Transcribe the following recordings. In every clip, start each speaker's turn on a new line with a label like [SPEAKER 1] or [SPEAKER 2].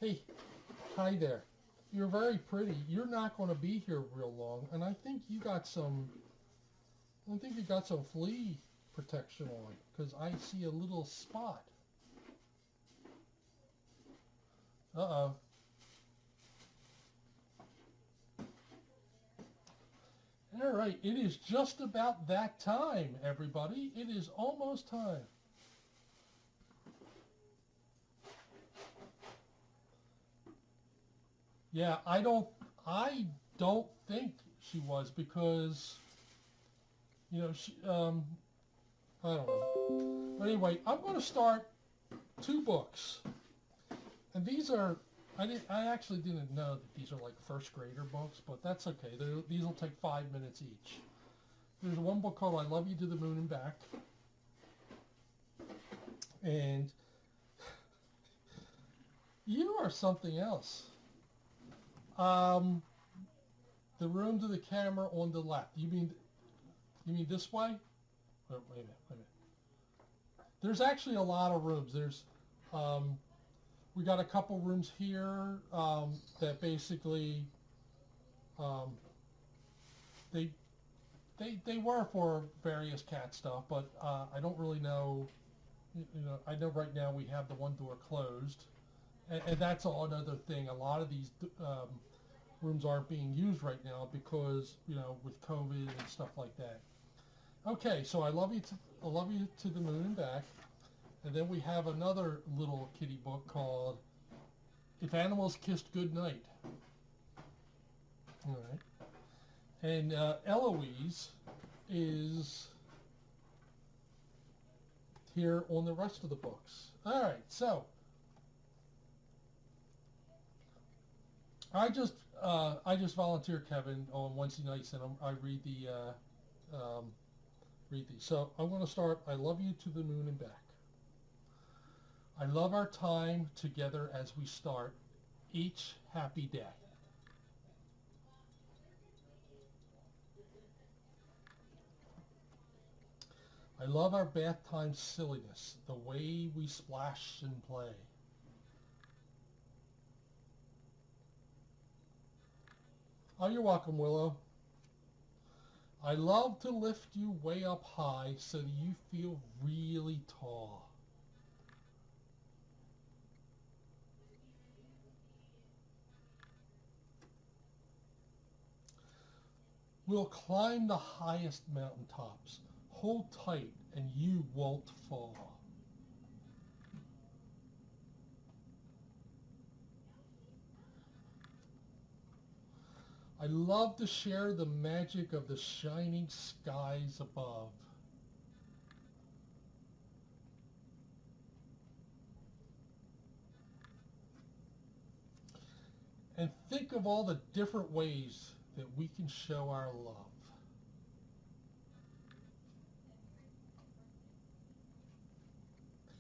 [SPEAKER 1] Hey, hi there. You're very pretty. You're not going to be here real long, and I think you got some. I think you got some flea protection on because I see a little spot. Uh-oh. All right, it is just about that time, everybody. It is almost time. Yeah, I don't think she was because she I don't know. But anyway, I'm going to start two books, and these are I actually didn't know that these are like first grader books, but that's okay. These will take 5 minutes each. There's one book called "I Love You to the Moon and Back," and you are something else. Um, the room to the camera on the left. You mean this way? Wait a minute. Wait a minute. There's actually a lot of rooms. Um, we got a couple rooms here that basically um, they they were for various cat stuff, but I don't really know. I know right now we have the one door closed, and that's another thing. A lot of these rooms aren't being used right now because with COVID and stuff like that. Okay, so I love you to the moon and back, and then we have another little kitty book called "If Animals Kissed Goodnight." All right, and Eloise is here on the rest of the books. All right, so I just volunteer Kevin on Wednesday nights, and I read these. So I'm going to start. I love you to the moon and back. I love our time together as we start each happy day. I love our bath time silliness, the way we splash and play. Oh, you're welcome, Willow. I love to lift you way up high so that you feel really tall. We'll climb the highest mountaintops. Hold tight and you won't fall. I love to share the magic of the shining skies above. And think of all the different ways that we can show our love.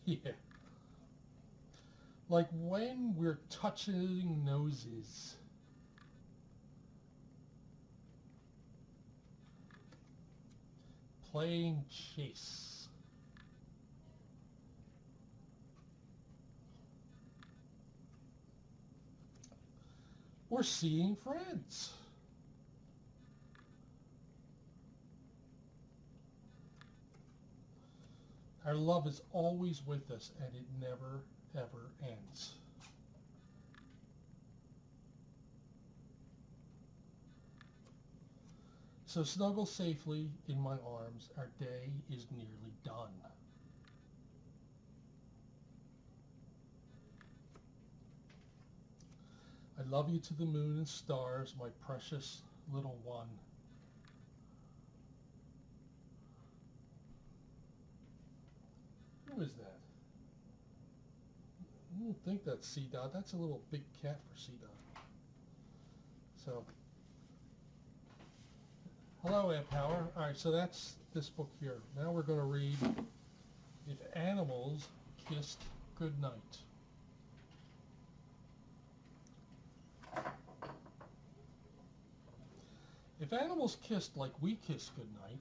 [SPEAKER 1] Yeah. Like when we're touching noses. Playing chase. Or seeing friends. Our love is always with us and it never, ever ends. So snuggle safely in my arms. Our day is nearly done. I love you to the moon and stars, my precious little one. Who is that? I don't think that's C-Dot. That's a little big cat for C-Dot. So, hello, Aunt Power. All right, so that's this book here. Now we're going to read If Animals Kissed Goodnight. If animals kissed like we kiss goodnight,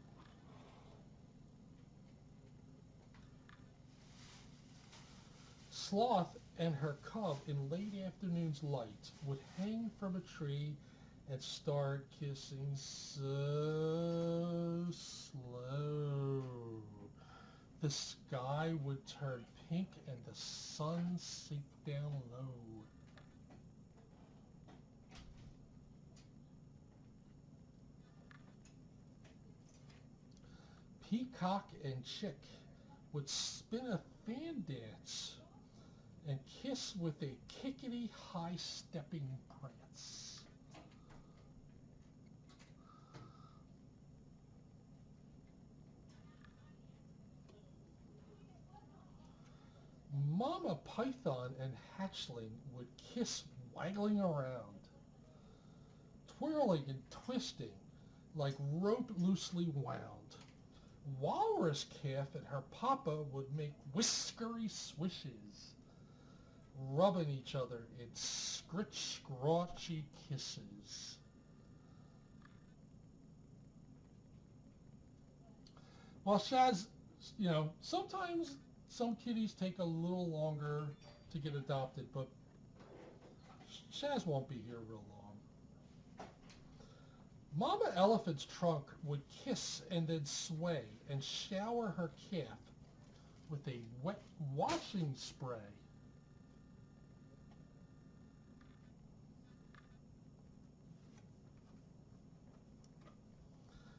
[SPEAKER 1] Sloth and her cub in late afternoon's light would hang from a tree and start kissing so slow. The sky would turn pink and the sun sink down low. Peacock and chick would spin a fan dance and kiss with a kickety high-stepping prance. Mama Python and hatchling would kiss waggling around, twirling and twisting like rope loosely wound. Walrus calf and her papa would make whiskery swishes, rubbing each other in scritch-scratchy kisses. Well, Shaz, sometimes some kitties take a little longer to get adopted, but Shaz won't be here real long. Mama Elephant's trunk would kiss and then sway and shower her calf with a wet washing spray.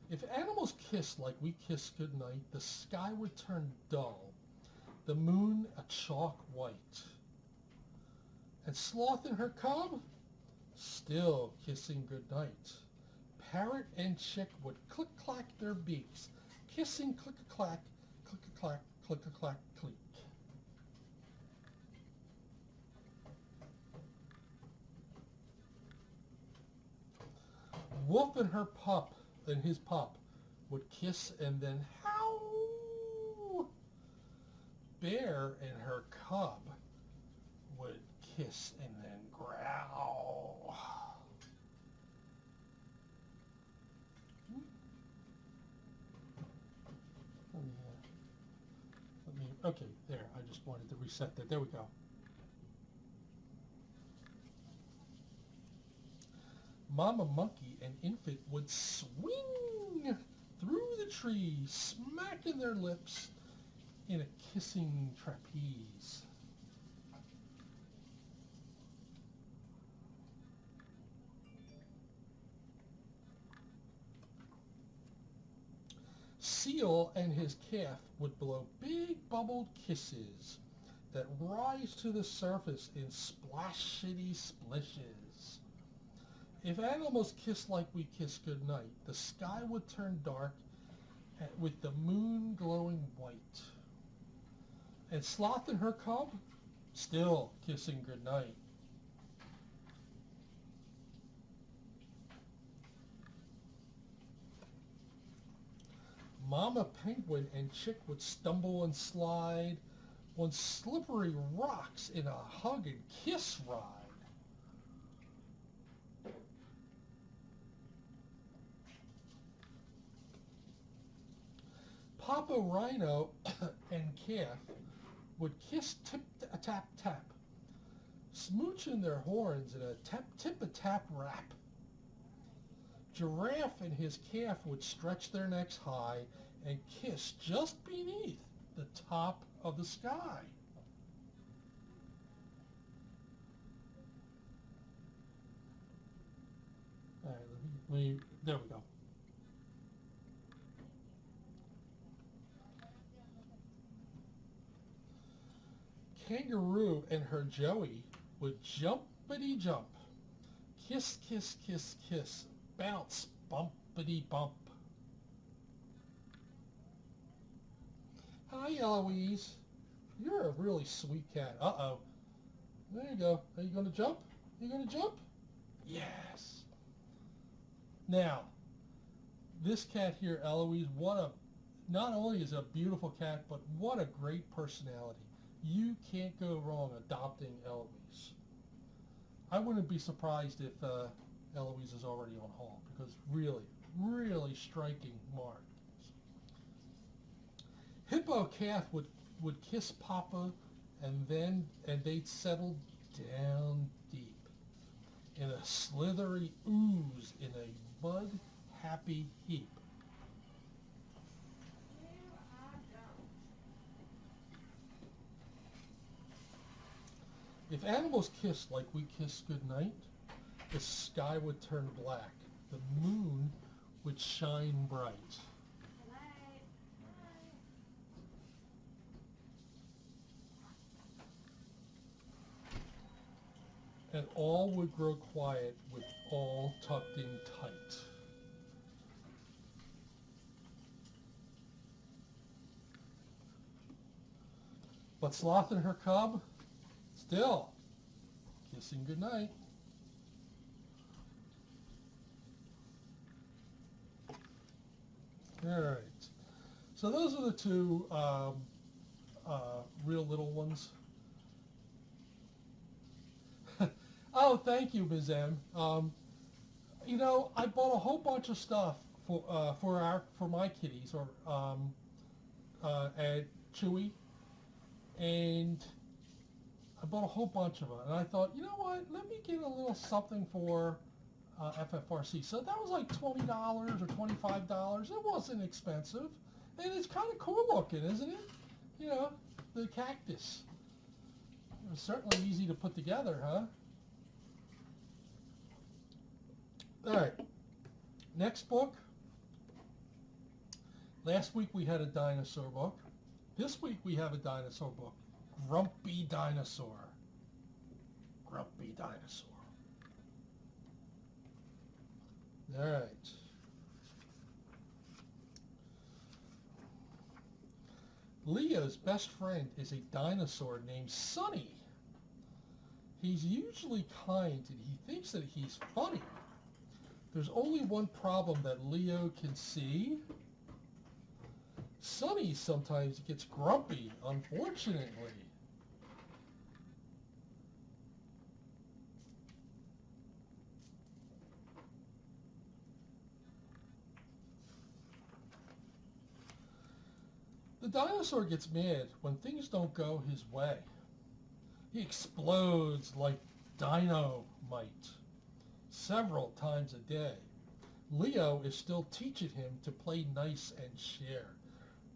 [SPEAKER 1] If animals kissed like we kiss goodnight, the sky would turn dull, the moon a chalk white. And Sloth and her cub, still kissing goodnight. Parrot and chick would click-clack their beaks, kissing click-a-clack, click-a-clack, click-a-clack, click. Wolf and her pup and his pup would kiss and then howl. Bear and her cub would kiss and then growl. Okay, there, I just wanted to reset that. There we go. Mama Monkey and Infant would swing through the tree, smacking their lips in a kissing trapeze. Seal and his calf would blow big bubbled kisses that rise to the surface in splashity splishes. If animals kissed like we kiss goodnight, the sky would turn dark with the moon glowing white. And Sloth and her cub, still kissing goodnight. Mama Penguin and chick would stumble and slide on slippery rocks in a hug and kiss ride. Papa Rhino and calf would kiss tip-a-tap-tap, smooching their horns in a tip-a-tap rap. Giraffe and his calf would stretch their necks high and kiss just beneath the top of the sky. All right, there we go. Kangaroo and her Joey would jumpity jump, kiss, kiss, kiss, kiss, bounce, bumpity bump. Hi, Eloise. You're a really sweet cat. Uh-oh. There you go. Are you going to jump? Are you going to jump? Yes. Now, this cat here, Eloise, not only is it a beautiful cat, but what a great personality. You can't go wrong adopting Eloise. I wouldn't be surprised if Eloise is already on haul, because really, really striking marks. Hippo calf would kiss Papa and they'd settle down deep in a slithery ooze in a mud-happy heap. If animals kissed like we kiss goodnight, the sky would turn black, the moon would shine bright. And all would grow quiet with all tucked in tight. But Sloth and her cub, still kissing goodnight. All right. So those are the two real little ones. Oh, thank you, Ms. M. You know, I bought a whole bunch of stuff for my kitties, or at Chewy, and I bought a whole bunch of them. And I thought, you know what? Let me get a little something for FFRC. So that was like $20 or $25. It wasn't expensive, and it's kind of cool looking, isn't it? You know, the cactus. It was certainly easy to put together, huh? All right, next book. Last week we had a dinosaur book. This week we have a dinosaur book. Grumpy Dinosaur. Grumpy Dinosaur. All right. Leo's best friend is a dinosaur named Sonny. He's usually kind and he thinks that he's funny. There's only one problem that Leo can see. Sonny sometimes gets grumpy, unfortunately. The dinosaur gets mad when things don't go his way. He explodes like dynamite several times a day. Leo is still teaching him to play nice and share.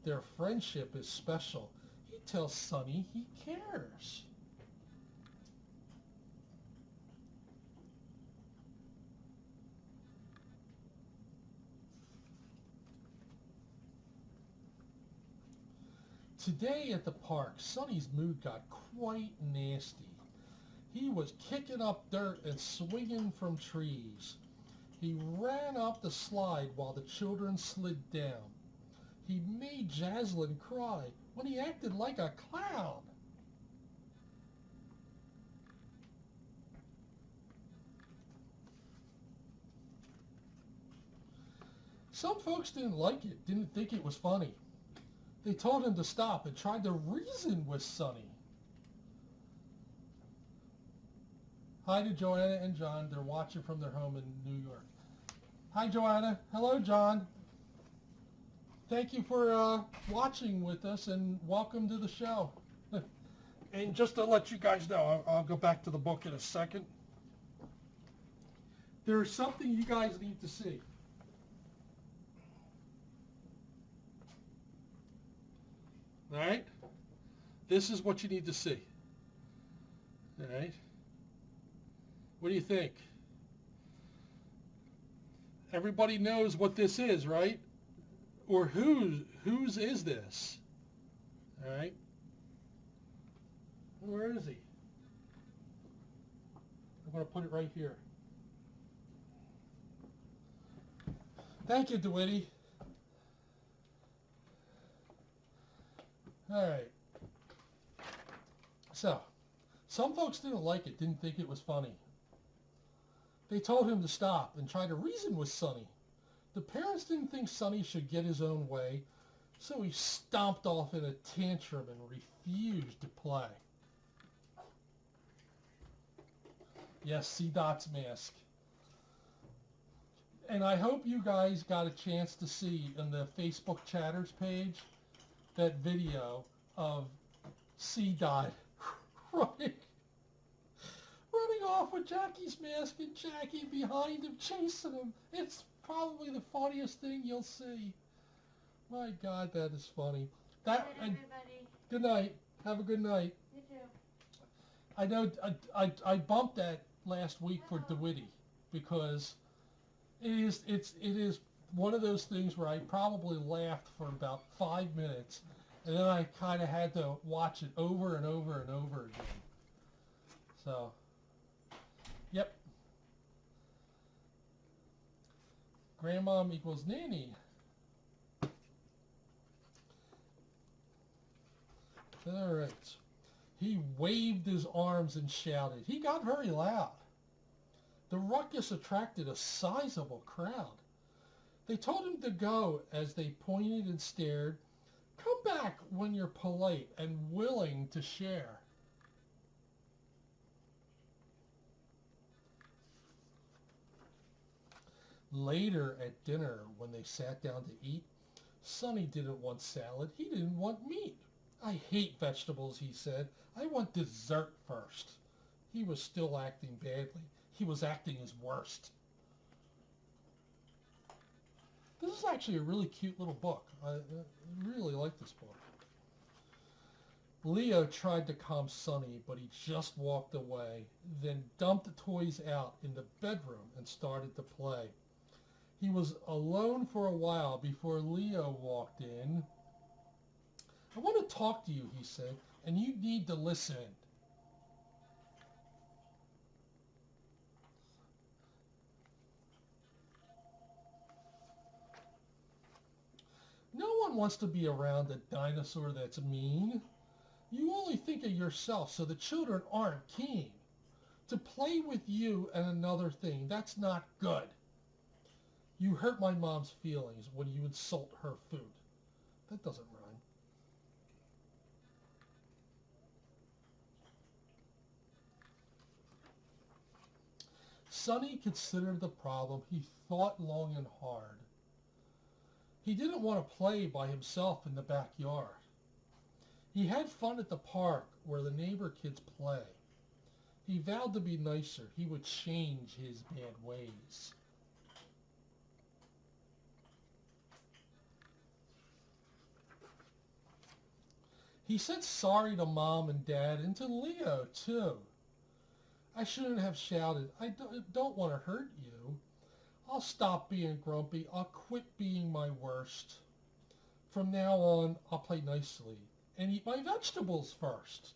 [SPEAKER 1] Their friendship is special. He tells Sonny he cares. Today at the park, Sonny's mood got quite nasty. He was kicking up dirt and swinging from trees. He ran up the slide while the children slid down. He made Jaslyn cry when he acted like a clown. Some folks didn't like it, didn't think it was funny. They told him to stop and tried to reason with Sonny. Hi to Joanna and John. They're watching from their home in New York. Hi, Joanna. Hello, John. Thank you for watching with us, and welcome to the show. And just to let you guys know, I'll go back to the book in a second. There's something you guys need to see. All right? This is what you need to see. All right? What do you think? Everybody knows what this is, right? Or whose is this? All right? Where is he? I'm going to put it right here. Thank you, DeWitty. All right. So, some folks didn't like it, didn't think it was funny. They told him to stop and try to reason with Sonny. The parents didn't think Sonny should get his own way, so he stomped off in a tantrum and refused to play. Yes, C-Dot's mask. And I hope you guys got a chance to see on the Facebook Chatters page that video of C-Dot running, running off with Jackie's mask and Jackie behind him, chasing him. It's probably the funniest thing you'll see. My God, that is funny. That.
[SPEAKER 2] Good night, everybody.
[SPEAKER 1] Good night. Have a good night.
[SPEAKER 2] You too.
[SPEAKER 1] I know I bumped that last week for DeWitty because it is one of those things where I probably laughed for about 5 minutes, and then I kind of had to watch it over and over and over again. So, yep. Grandmom equals nanny. All right. He waved his arms and shouted. He got very loud. The ruckus attracted a sizable crowd. They told him to go as they pointed and stared. Come back when you're polite and willing to share. Later at dinner, when they sat down to eat, Sonny didn't want salad. He didn't want meat. I hate vegetables, he said. I want dessert first. He was still acting badly. He was acting his worst. This is actually a really cute little book. I really like this book. Leo tried to calm Sonny, but he just walked away, then dumped the toys out in the bedroom and started to play. He was alone for a while before Leo walked in. I want to talk to you, he said, and you need to listen. No one wants to be around a dinosaur that's mean. You only think of yourself, so the children aren't keen. To play with you and another thing, that's not good. You hurt my mom's feelings when you insult her food. That doesn't rhyme. Sonny considered the problem. He thought long and hard. He didn't want to play by himself in the backyard. He had fun at the park where the neighbor kids play. He vowed to be nicer. He would change his bad ways. He said sorry to Mom and Dad and to Leo, too. I shouldn't have shouted. I don't want to hurt you. I'll stop being grumpy. I'll quit being my worst. From now on, I'll play nicely and eat my vegetables first.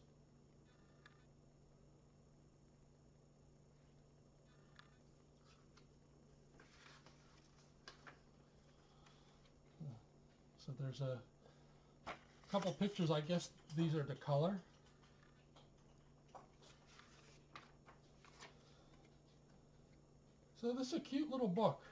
[SPEAKER 1] So there's a couple pictures. I guess these are the color. So this is a cute little book.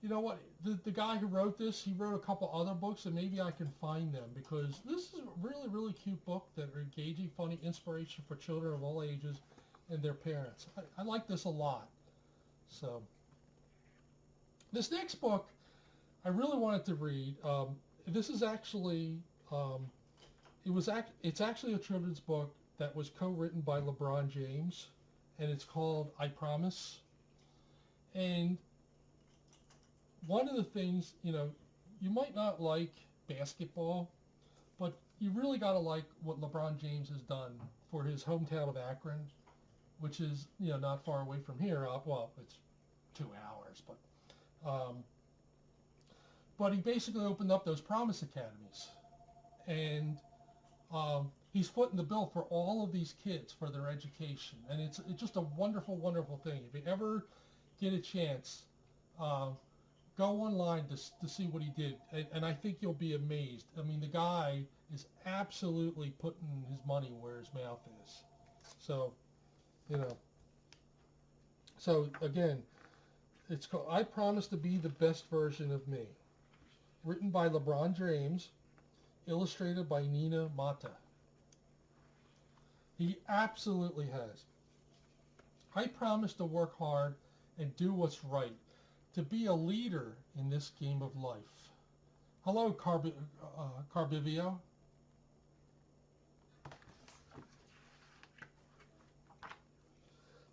[SPEAKER 1] You know what? The guy who wrote this, he wrote a couple other books, and maybe I can find them because this is a really, really cute book that are engaging, funny, inspiration for children of all ages and their parents. I like this a lot. So this next book, I really wanted to read. This is actually, it's actually a children's book that was co-written by LeBron James, and it's called I Promise. And one of the things, you know, you might not like basketball, but you really got to like what LeBron James has done for his hometown of Akron, which is, you know, not far away from here. Well, it's 2 hours, but he basically opened up those Promise Academies, and he's footing the bill for all of these kids for their education, and it's just a wonderful, wonderful thing. If you ever get a chance, go online to see what he did, and I think you'll be amazed. I mean, the guy is absolutely putting his money where his mouth is. So, you know. So again, it's called I Promise to Be the Best Version of Me. Written by LeBron James, illustrated by Nina Mata. He absolutely has. I promise to work hard and do what's right, to be a leader in this game of life. Hello, Carbivio.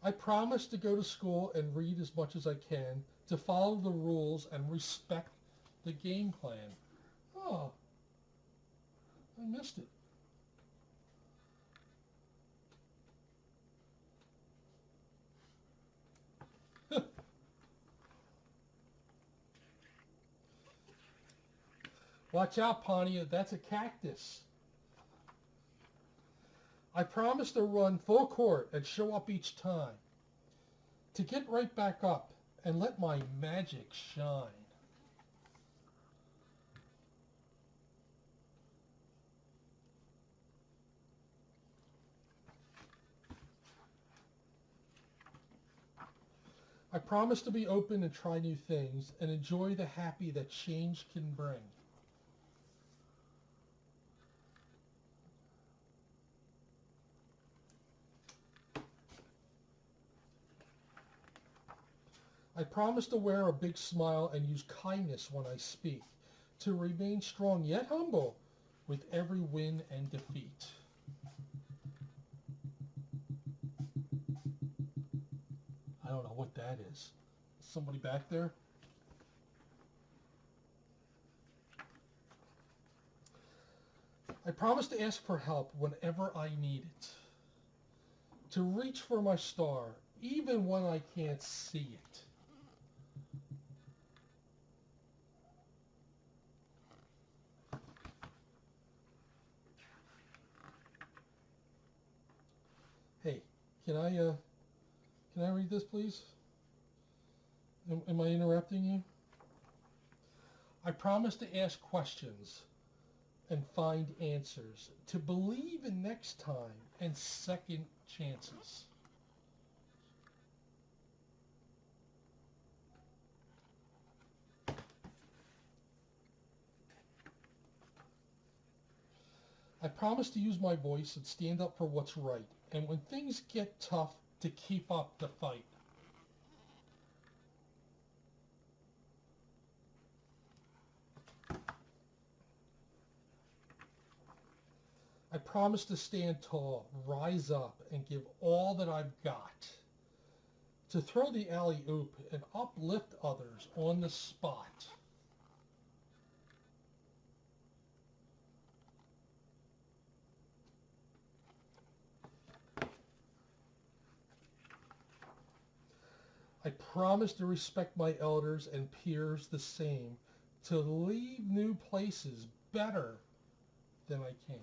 [SPEAKER 1] I promise to go to school and read as much as I can, to follow the rules and respect the game plan. Oh, I missed it. Watch out, Pontia, that's a cactus. I promise to run full court and show up each time, to get right back up and let my magic shine. I promise to be open and try new things and enjoy the happy that change can bring. I promise to wear a big smile and use kindness when I speak, to remain strong yet humble with every win and defeat. I don't know what that is. Somebody back there? I promise to ask for help whenever I need it, to reach for my star even when I can't see it. Hey, can I read this, please? Am I interrupting you? I promise to ask questions and find answers, to believe in next time and second chances. I promise to use my voice and stand up for what's right, and when things get tough, to keep up the fight. I promise to stand tall, rise up, and give all that I've got, to throw the alley-oop and uplift others on the spot. I promise to respect my elders and peers the same, to leave new places better than I came.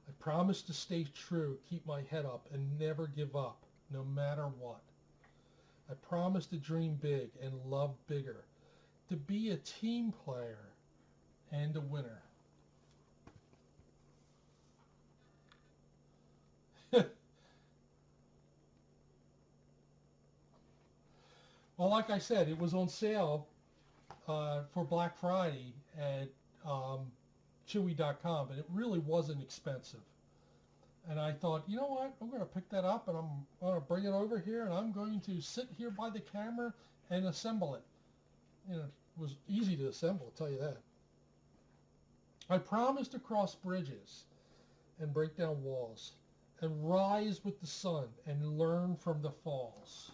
[SPEAKER 1] I promise to stay true, keep my head up, and never give up, no matter what. I promise to dream big and love bigger, to be a team player and a winner. Well, like I said, it was on sale for Black Friday at Chewy.com, but it really wasn't expensive. And I thought, you know what, I'm going to pick that up and I'm going to bring it over here and I'm going to sit here by the camera and assemble it. You know, it was easy to assemble, I'll tell you that. I promise to cross bridges and break down walls and rise with the sun and learn from the falls.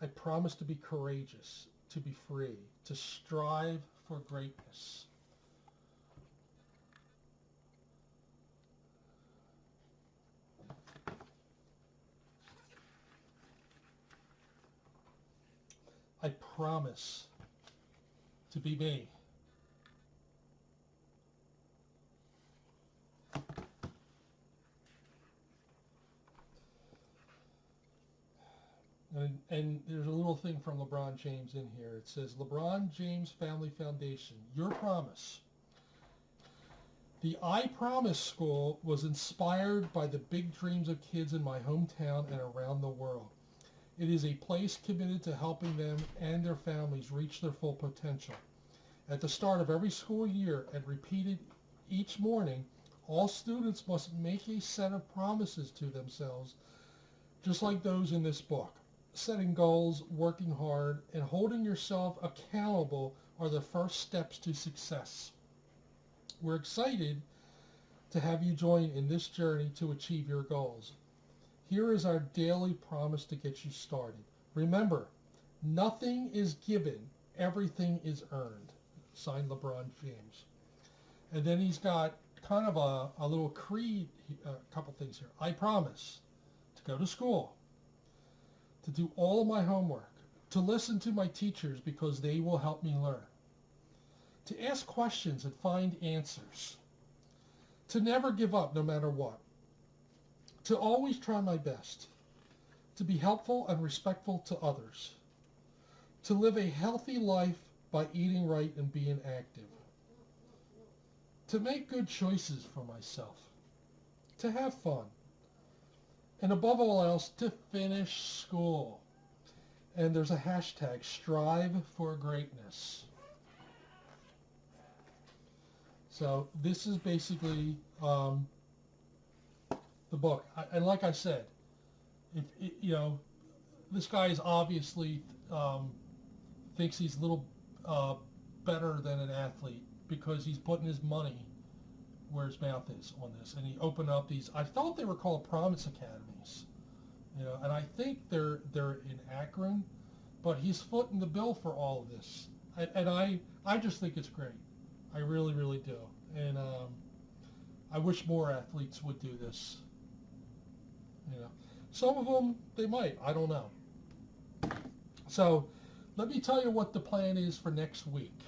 [SPEAKER 1] I promise to be courageous, to be free, to strive for greatness. I promise to be me. And there's a little thing from LeBron James in here. It says, LeBron James Family Foundation, your promise. The I Promise School was inspired by the big dreams of kids in my hometown and around the world. It is a place committed to helping them and their families reach their full potential. At the start of every school year and repeated each morning, All students must make a set of promises to themselves, just like those in this book. Setting goals, working hard, and holding yourself accountable are the first steps to success. We're excited to have you join in this journey to achieve your goals. Here is our daily promise to get you started. Remember, nothing is given, everything is earned. Signed, LeBron James. And then he's got kind of a little creed, a couple things here. I promise to go to school, to do all of my homework, to listen to my teachers because they will help me learn, to ask questions and find answers, to never give up no matter what, to always try my best, to be helpful and respectful to others, to live a healthy life by eating right and being active, to make good choices for myself, to have fun, and above all else, to finish school. And there's a hashtag, strive for greatness. So this is basically the book. And like I said, this guy is obviously thinks he's a little better than an athlete because he's putting his money where his mouth is on this. And he opened up these, I thought they were called Promise Academies, and I think they're in Akron, but he's footing the bill for all of this. And I just think it's great. I really, really do. And I wish more athletes would do this. Some of them, they might. I don't know. So let me tell you what the plan is for next week.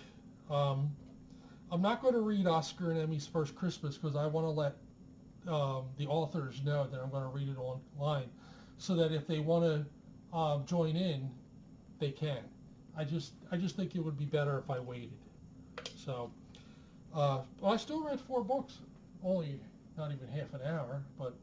[SPEAKER 1] I'm not going to read Oscar and Emmy's First Christmas because I want to let the authors know that I'm going to read it online so that if they want to join in, they can. I just think it would be better if I waited. So, well, I still read 4 books, only not even half an hour, but